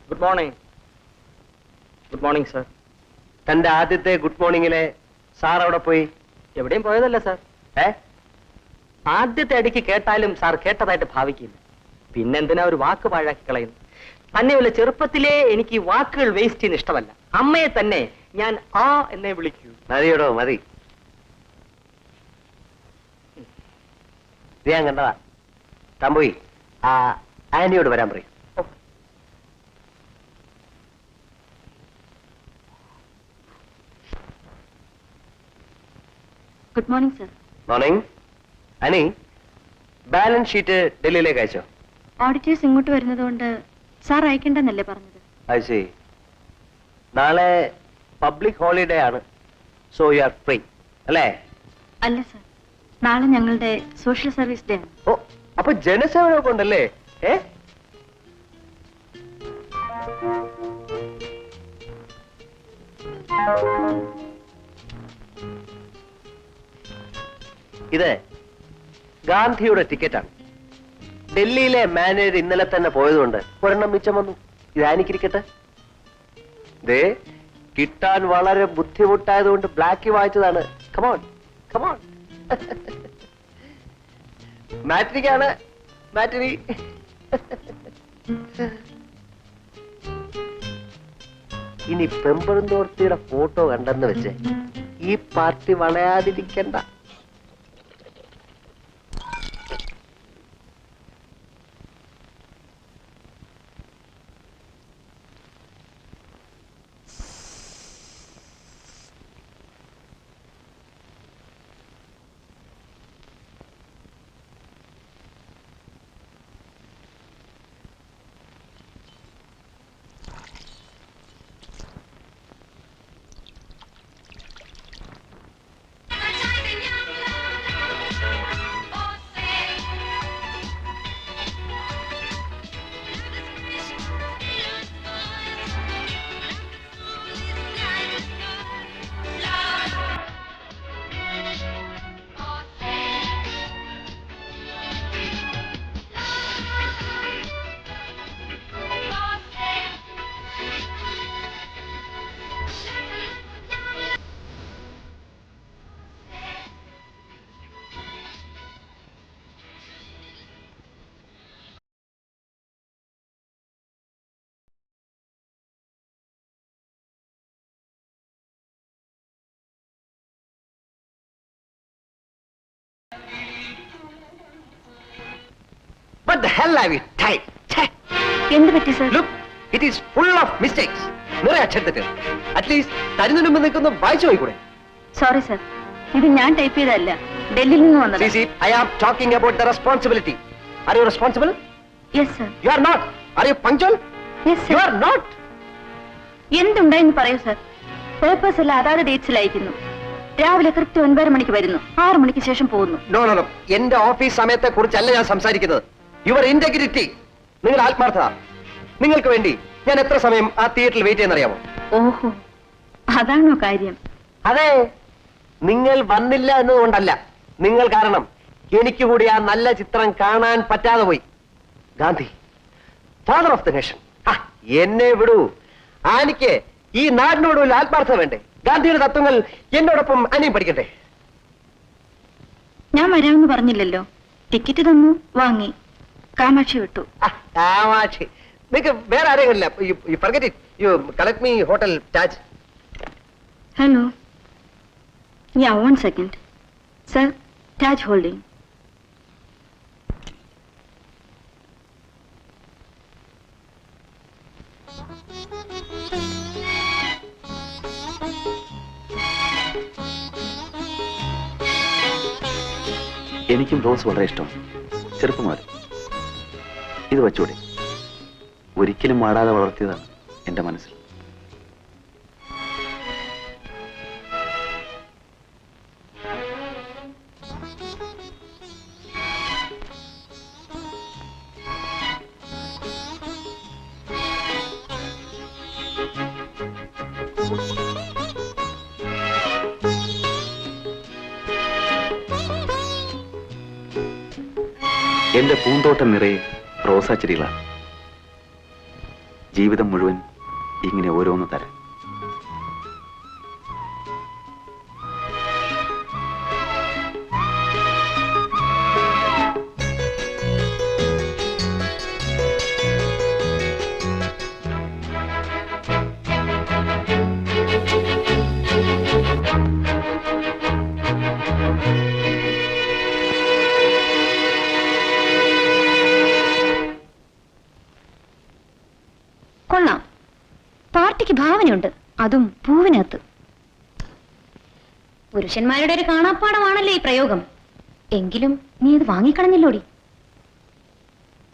Good morning. Good morning sir. തന്റെ ആദ്യത്തെ good മോർണിംഗിലെ sir അവിടെ പോയി? എവിടെയും പോയതല്ല സാർ. ആദ്യത്തെ അടിക്ക് കേട്ടാലും സാർ കേട്ടതായിട്ട് ഭാവിക്കില്ല. പിന്നെന്തിനാ ഒരു വാക്ക് പാഴാക്കി കളയുന്നു? തന്നെയുള്ള ചെറുപ്പത്തിലേ എനിക്ക് ഈ വാക്കുകൾ വേസ്റ്റ് ചെയ്യുന്ന ഇഷ്ടമല്ല. അമ്മയെ തന്നെ ഞാൻ ആ എന്നെ വിളിക്കൂ. മതിയോടോ, മതി. ഞാൻ കണ്ടതാ. താൻ പോയി ആ ആനിയോട് വരാൻ പറയും. Good morning sir. മോർണിംഗ്. അനി, ബാലൻസ് ഷീറ്റ് ഡൽഹിയിലേക്ക് അയച്ചോ? ഓഡിറ്റേഴ്സ് ഇങ്ങോട്ട് വരുന്നതുകൊണ്ട് സാർ അയക്കണ്ടെന്നല്ലേ പറഞ്ഞത്? അയച്ചേ. നാളെ പബ്ലിക് ഹോളിഡേ ആണ്. സോ യു ആർ ഫ്രീ അല്ലേ? അല്ല സർ, നാളെ ഞങ്ങളുടെ സോഷ്യൽ സർവീസ് ഡേ ആണ്. ഓ, അപ്പൊ ജനസേവനമൊക്കെ ഉണ്ടല്ലേ? ഇത് ഗാന്ധിയുടെ ടിക്കറ്റാണ്. ഡൽഹിയിലെ മാനേജർ ഇന്നലെ തന്നെ പോയതുകൊണ്ട് ഒരെണ്ണം മിച്ചം വന്നു. ഇതാനിക്കിരിക്കട്ടെ. ദേ, കിട്ടാൻ വളരെ ബുദ്ധിമുട്ടായതുകൊണ്ട് ബ്ലാക്ക് വായിച്ചതാണ്. Come on come on. മാട്രിക്കാണ്, മാറ്റിനി. ഇനി പെമ്പറന്തോർത്തിയുടെ ഫോട്ടോ കണ്ടെന്ന് വെച്ച് ഈ പാർട്ടി വളയാതിരിക്കണ്ട. What the hell have you typed? എന്ത് പറ്റി sir? Look, it is full of mistakes. നിറയെ അക്ഷരത്തെറ്റ്. അറ്റ്ലീസ്റ്റ് തരുന്നതിന് മുമ്പ് നിൽക്കുന്ന വായിച്ചു പോയിക്കൂടെ? സോറി സർ, ഇത് ഞാൻ ടൈപ്പ് ചെയ്തതല്ല, ഡൽഹിയിൽ നിന്ന് വന്നത്. See, I am talking about the responsibility. Are you responsible? Yes sir. You are not. Are you punctual? Yes You sir. are not. എന്തുണ്ടായെന്ന് പറയൂ സർ. പേപ്പേഴ്സ് എല്ലാം അതാത് ഡേറ്റ്സിൽ അയക്കുന്നു. രാവിലെ കൃത്യം 9 മണിക്ക് വരുന്നു, 6 മണിക്ക് ശേഷം പോകുന്നു. No, no, no. എന്റെ ഓഫീസ് സമയത്തെ കുറിച്ചല്ല ഞാൻ സംസാരിക്കുന്നത്. യുവർ ഇന്റഗ്രിറ്റി, നിങ്ങളുടെ ആത്മാർത്ഥത. നിങ്ങൾക്ക് വേണ്ടി ഞാൻ എത്ര സമയം ആ തിയേറ്ററിൽ വെയിറ്റ് ചെയ്യുന്നറിയാമോ? ഓഹോ, അതാണോ കാര്യം? അതെ, നിങ്ങൾ വന്നില്ല എന്നതുകൊണ്ടല്ല, നിങ്ങൾ കാരണം എനിക്ക് കൂടി ആ നല്ല ചിത്രം കാണാൻ പറ്റാതെ പോയി. Gandhi, father of the nation. എന്നെ വിടൂ. ആനിക്ക് ഈ നാടിനോട് ഒരു ആത്മാർത്ഥത വേണ്ടേ? ഗാന്ധിയുടെ തത്വങ്ങൾ എന്നോടൊപ്പം അനിയും പഠിക്കട്ടെ. ഞാൻ വരാമെന്ന് പറഞ്ഞില്ലല്ലോ. ടിക്കറ്റ് തന്നു, വാങ്ങി, കാമാക്ഷി വിട്ടു. കാമാക്ഷി, നിങ്ങൾക്ക് വേറെ ആരെങ്കിലും ഇല്ല? Forget it. You collect me hotel Taj. Hello, yeah, 1 second. Sir, Taj holding. എനിക്കും റോസ് വളരെ ഇഷ്ടമാണ്, ചെറുപ്പം മുതൽ. ഇത് വച്ചൂടെ? ഒരിക്കലും മാടാതെ വളർത്തിയതാണ് എന്റെ മനസ്സിൽ. എന്റെ പൂന്തോട്ടം നിറയെ റോസാ ചെടികളാണ്. ജീവിതം മുഴുവൻ ഇങ്ങനെ ഓരോന്ന് തരാൻ. കൊള്ളാം, പാർട്ടിക്ക് ഭാവനയുണ്ട്, അതും പൂവിനകത്ത്. പുരുഷന്മാരുടെ ഒരു കാണാപ്പാടമാണല്ലോ ഈ പ്രയോഗം. എങ്കിലും നീ ഇത് വാങ്ങിക്കളഞ്ഞല്ലോടി.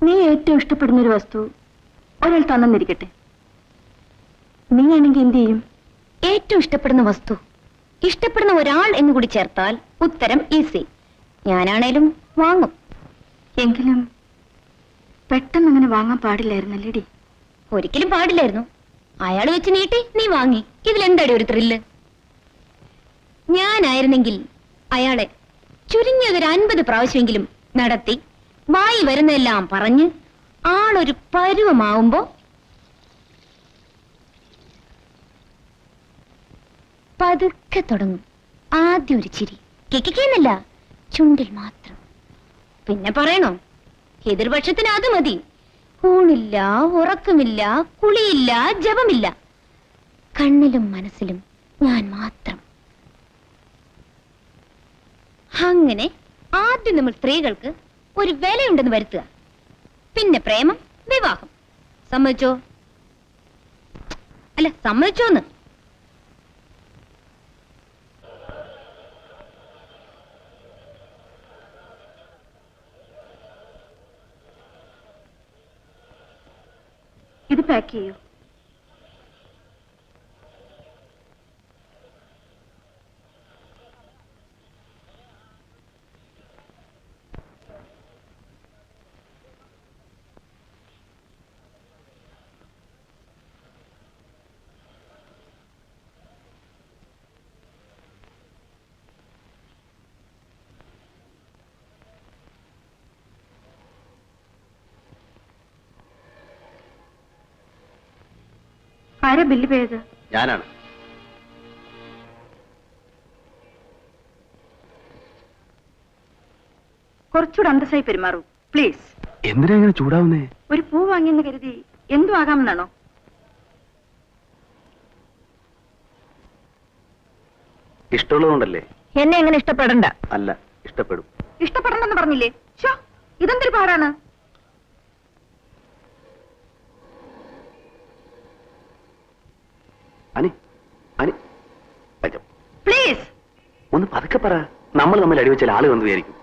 നീ ഏറ്റവും ഇഷ്ടപ്പെടുന്ന ഒരു വസ്തു ഒരാൾ തന്നിരിക്കട്ടെ, നീ ആണെങ്കിൽ എന്ത് ചെയ്യും? ഏറ്റവും ഇഷ്ടപ്പെടുന്ന വസ്തു, ഇഷ്ടപ്പെടുന്ന ഒരാൾ എന്ന് കൂടി ചേർത്താൽ ഉത്തരം ഈസി. ഞാനാണേലും വാങ്ങും. എങ്കിലും പെട്ടെന്ന് അങ്ങനെ വാങ്ങാൻ പാടില്ലായിരുന്നല്ലേടി? ഒരിക്കലും പാടില്ലായിരുന്നു. അയാൾ വെച്ച് നീട്ടി, നീ വാങ്ങി. ഇതിലെന്താടി ഒരു ത്രില്ല്? ഞാനായിരുന്നെങ്കിൽ അയാളെ ചുരുങ്ങിയതൊരു 50 പ്രാവശ്യമെങ്കിലും നടത്തി വായി വരുന്നതെല്ലാം പറഞ്ഞ് ആളൊരു പരുവമാവുമ്പോ പതുക്കെ തുടങ്ങും. ആദ്യം ഒരു ചിരി, കിക്കിക്കെന്നല്ല, ചുണ്ടിൽ മാത്രം. പിന്നെ പറയണോ, എതിർപക്ഷത്തിന് അത് മതി. ഊണില്ല, ഉറക്കമില്ല, കുളിയില്ല, ജപമില്ല, കണ്ണിലും മനസ്സിലും ഞാൻ മാത്രം. അങ്ങനെ ആദ്യം നമ്മൾ സ്ത്രീകൾക്ക് ഒരു വിലയുണ്ടെന്ന് വരുത്തുക. പിന്നെ പ്രേമം, വിവാഹം. സമ്മതിച്ചോ? അല്ല, സമ്മതിച്ചോന്ന്? ഇത് പാക്ക് ചെയ്യൂ. ആരാ ബില്ല് പേ ചെയ്തത്? ഞാനാണ്. കുറച്ചുകൂടെ അന്തസ്സായി പെരുമാറൂ പ്ലീസ്. എന്തിനാ ഇങ്ങനെ ചൂടാവുന്നേ? ഒരു പൂ വാങ്ങിയെന്ന് കരുതി എന്തു ആകാമെന്നാണോ? ഇഷ്ടമുള്ളതുകൊണ്ടല്ലേ? എന്നെ എങ്ങനെ ഇഷ്ടപ്പെടണ്ട? അല്ല, ഇഷ്ടപ്പെടും. ഇഷ്ടപ്പെടണ്ടെന്ന് പറഞ്ഞില്ലേ? ഇതെന്തൊരു പാടാണ്. അനി അനി പ്ലീസ് ഒന്ന് പതുക്കെ പറ. നമ്മൾ തമ്മിൽ അടിവെച്ചാൽ ആള് വന്ന് വിചാരിക്കും.